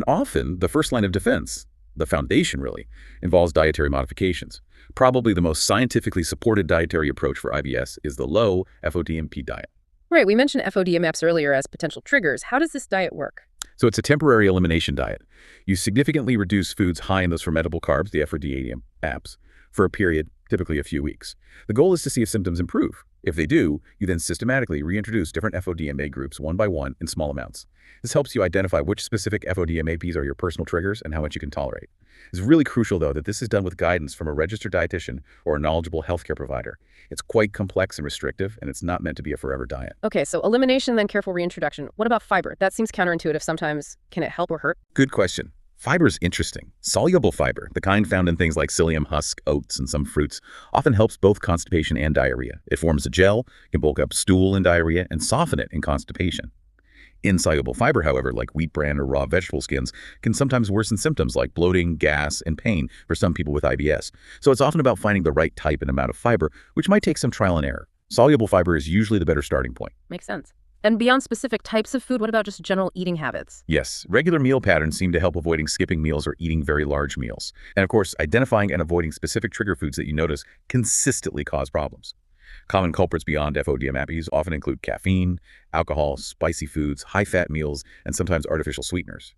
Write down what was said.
often, the first line of defense, the foundation really, involves dietary modifications. Probably the most scientifically supported dietary approach for IBS is the low FODMAP diet. Right, we mentioned FODMAPs earlier as potential triggers. How does this diet work? So it's a temporary elimination diet. You significantly reduce foods high in those fermentable carbs, the FODMAPs, for a period, typically a few weeks. The goal is to see if symptoms improve. If they do, you then systematically reintroduce different FODMA groups one by one in small amounts. This helps you identify which specific FODMAPs are your personal triggers and how much you can tolerate. It's really crucial, though, that this is done with guidance from a registered dietitian or a knowledgeable healthcare provider. It's quite complex and restrictive, and it's not meant to be a forever diet. Okay, so elimination, then careful reintroduction. What about fiber? That seems counterintuitive sometimes. Can it help or hurt? Good question. Fiber is interesting. Soluble fiber, the kind found in things like psyllium husk, oats, and some fruits, often helps both constipation and diarrhea. It forms a gel, can bulk up stool in diarrhea, and soften it in constipation. Insoluble fiber, however, like wheat bran or raw vegetable skins, can sometimes worsen symptoms like bloating, gas, and pain for some people with IBS. So it's often about finding the right type and amount of fiber, which might take some trial and error. Soluble fiber is usually the better starting point. Makes sense. And beyond specific types of food, what about just general eating habits? Yes, regular meal patterns seem to help avoiding skipping meals or eating very large meals. And of course, identifying and avoiding specific trigger foods that you notice consistently cause problems. Common culprits beyond FODMAPs often include caffeine, alcohol, spicy foods, high-fat meals, and sometimes artificial sweeteners.